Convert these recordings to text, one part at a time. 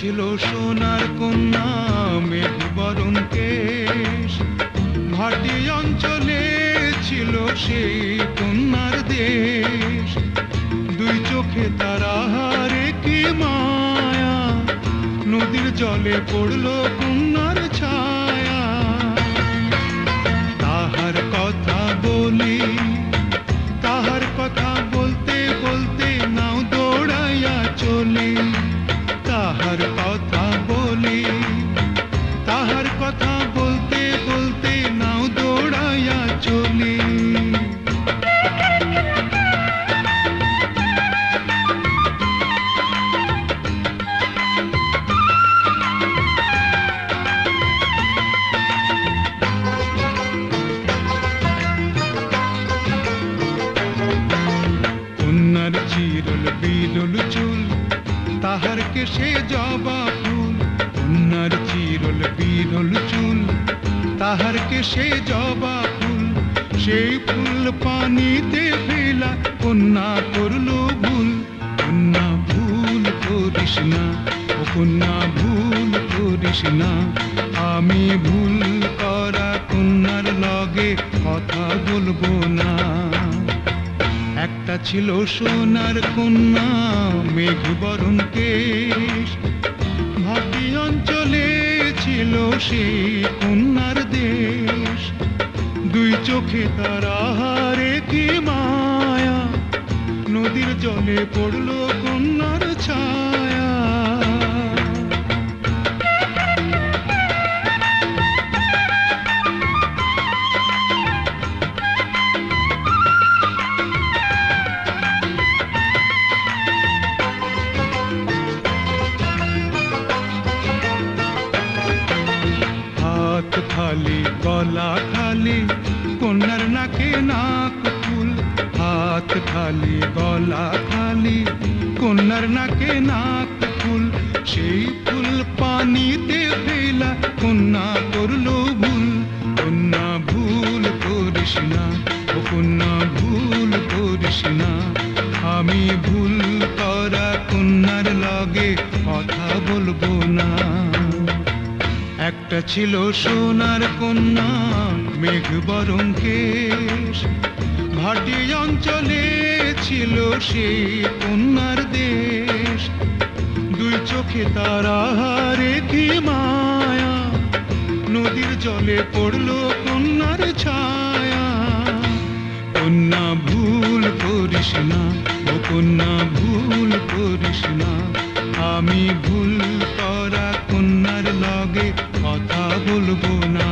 ছিল সোনার কন্যা মেঘ বরণ কেশ, ভাটি অঞ্চলে ছিল সেই কন্যার দেশ। দুই চোখে তারা হারে কি মায়া, নদীর জলে পড়ল কন্যার ছায়া। তাহার কথা বলি, তাহার কথা বলতে বলতে নাও দৌড়াইয়া চলি। তাহার কথা বলি, তাহার কথা বলতে বলতে নাও দৌড়াইয়া চলি। কন্যার চিরল বিরল চুল, তাহার কেশে জবা ফুল। কন্যার চিরল বিরল চুল, তাহার কেশে জবা ফুল। সেই ফুল পানিতে ফেলা কন্যা করল ভুল। কন্যা ভুল করিস না, ও কন্যা ভুল করিস না। আমি ভুল করা কন্যার লগে কথা বলবো না। একটা ছিল সোনার কন্যা মেঘ বরণ কেশ, ভাটি অঞ্চলে ছিল সেই কন্যার দেশ। দুই চোখে তারা হারে কি মায়া, নদীর জলে পড়ল কন্যার ছায়া। হাত খালি গলা খালি কন্যার নাকে নাক ফুল। হাত খালি গলা খালি কন্যার নাকে নাক ফুল। সেই ফুল পানিতে ফেলা কন্যা করল ভুল। কন্যা ভুল করিস না, ও কন্যা ভুল করিস না। আমি ভুল করা কন্যার লগে কথা বলবো না। একটা ছিল সোনার কন্যা মেঘ বরণ কেশ, ভাটি অঞ্চলে ছিল সেই কন্যার দেশ। দুই চোখে তারা হারে কি মায়া, নদীর জলে পড়ল কন্যার ছায়া। কন্যা ভুল করিস না, ও কন্যা ভুল করিস না। আমি ভুল করা কন্যার লগে কথা বলবো না।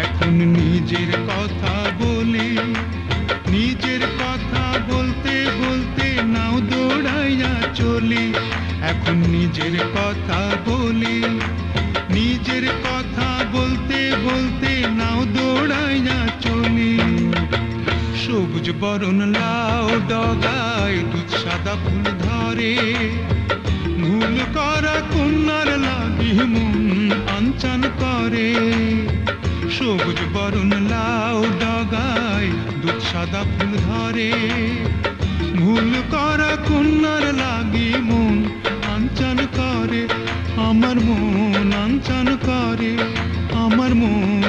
এখন নিজের কথা বলি, নিজের কথা বলতে বলতে নাও দৌড়াইয়া চলি। এখন নিজের কথা বলি, নিজের কথা বলতে বলতে নাও দৌড়াইয়া চলি। সবুজ বরণ লাউ ডগায় দুধ সাদা ফুল ধরে। ভুল করা কন্যার লাগি মন আনচান করে। সবুজ বরণ লাউ ডগায় দুধ সাদা ফুল ধরে। ভুল করা কন্যার লাগি মন আনচান করে। আমার মন আনচান করে, আমার মন